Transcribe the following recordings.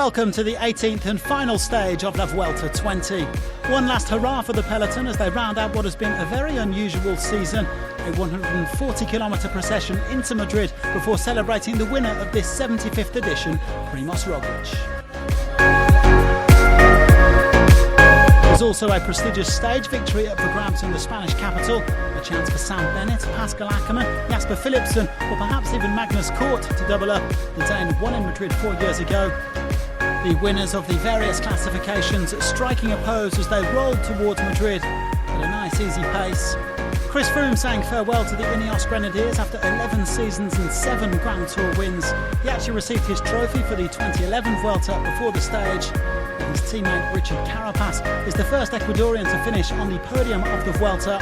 Welcome to the 18th and final stage of La Vuelta 20. One last hurrah for the peloton as they round out what has been a very unusual season. A 140-kilometre procession into Madrid before celebrating the winner of this 75th edition, Primož Roglič. There's also a prestigious stage victory up for grabs in the Spanish capital, a chance for Sam Bennett, Pascal Ackermann, Jasper Philipsen or perhaps even Magnus Kort to double up. The Dane won in Madrid 4 years ago. The winners of the various classifications striking a pose as they rolled towards Madrid at a nice easy pace. Chris Froome saying farewell to the Ineos Grenadiers after 11 seasons and 7 Grand Tour wins. He actually received his trophy for the 2011 Vuelta before the stage. His teammate Richard Carapaz is the first Ecuadorian to finish on the podium of the Vuelta.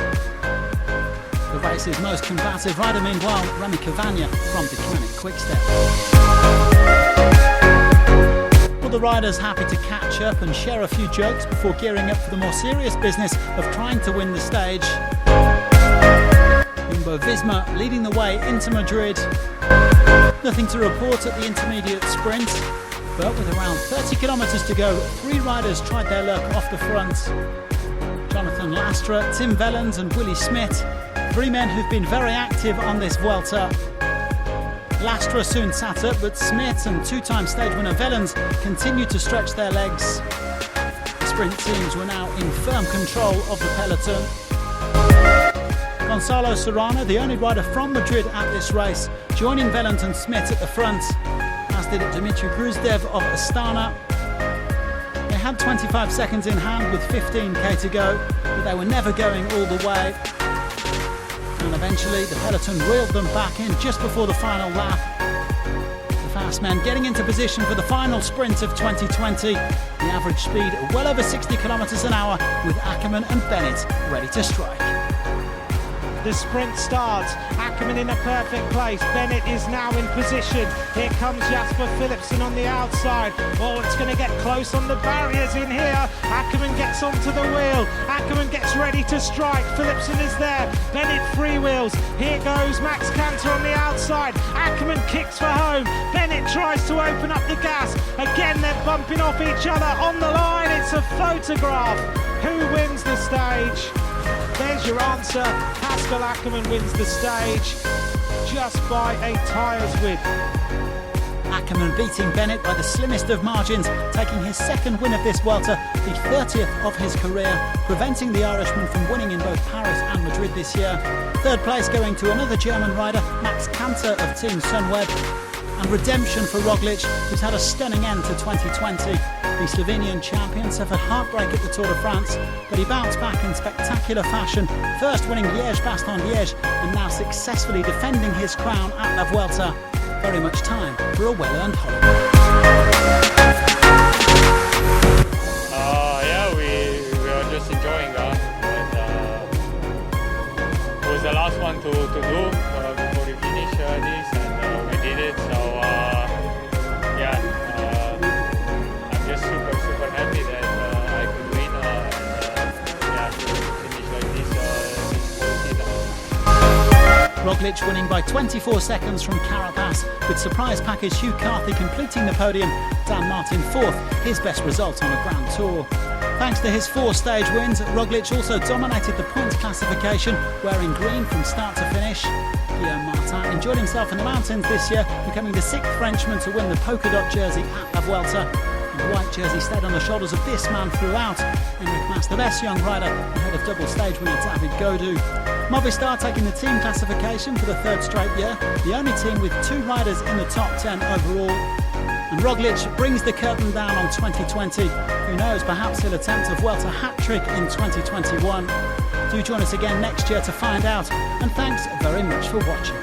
The race's most combative rider, meanwhile, Remy Cavagna from Deceuninck Quickstep. All the riders happy to catch up and share a few jokes before gearing up for the more serious business of trying to win the stage. Jumbo-Visma leading the way into Madrid. Nothing to report at the intermediate sprint, but with around 30 kilometres to go, 3 riders tried their luck off the front. Jonathan Lastra, Tim Wellens and Willie Smith, 3 men who've been very active on this Vuelta. Lastra soon sat up, but Smith and 2-time stage winner Wellens continued to stretch their legs. The sprint teams were now in firm control of the peloton. Gonzalo Serrano, the only rider from Madrid at this race, joining Wellens and Smith at the front, as did Dimitri Gruzdev of Astana. They had 25 seconds in hand with 15k to go, but they were never going all the way. And eventually the peloton reeled them back in just before the final lap. The fast men getting into position for the final sprint of 2020. The average speed well over 60 kilometres an hour, with Ackermann and Bennett ready to strike. The sprint starts, Ackermann in a perfect place, Bennett is now in position, here comes Jasper Philipsen on the outside, oh it's going to get close on the barriers in here, Ackermann gets onto the wheel, Ackermann gets ready to strike, Philipsen is there, Bennett freewheels, here goes Max Canter on the outside, Ackermann kicks for home, Bennett tries to open up the gas, again they're bumping off each other on the line, it's a photograph, who wins the stage? There's your answer, Pascal Ackermann wins the stage just by a tyre's width. Ackermann beating Bennett by the slimmest of margins, taking his second win of this Vuelta, the 30th of his career, preventing the Irishman from winning in both Paris and Madrid this year. Third place going to another German rider, Max Canter of Team Sunweb. And redemption for Roglič, who's had a stunning end to 2020. The Slovenian champion suffered heartbreak at the Tour de France, but he bounced back in spectacular fashion, first winning Liège-Bastogne-Liège and now successfully defending his crown at La Vuelta. Very much time for a well-earned holiday. We were just enjoying that. It was the last one to do before we finish this, and we did it. So I'm just super happy that I could win to finish like this whole season. Roglič winning by 24 seconds from Carapaz, with surprise package Hugh Carthy completing the podium, Dan Martin 4th, his best result on a Grand Tour. Thanks to his 4 stage wins, Roglič also dominated the points classification, wearing green from start to finish. Guillaume Martin enjoyed himself in the mountains this year, becoming the 6th Frenchman to win the polka dot jersey at La Vuelta. And the white jersey stayed on the shoulders of this man throughout. Enric Mas, the best young rider, ahead of double stage winner David Gaudu. Movistar taking the team classification for the 3rd straight year, the only team with 2 riders in the top 10 overall. And Roglič brings the curtain down on 2020. Who knows, perhaps he'll attempt a Vuelta hat-trick in 2021. Do join us again next year to find out, and thanks very much for watching.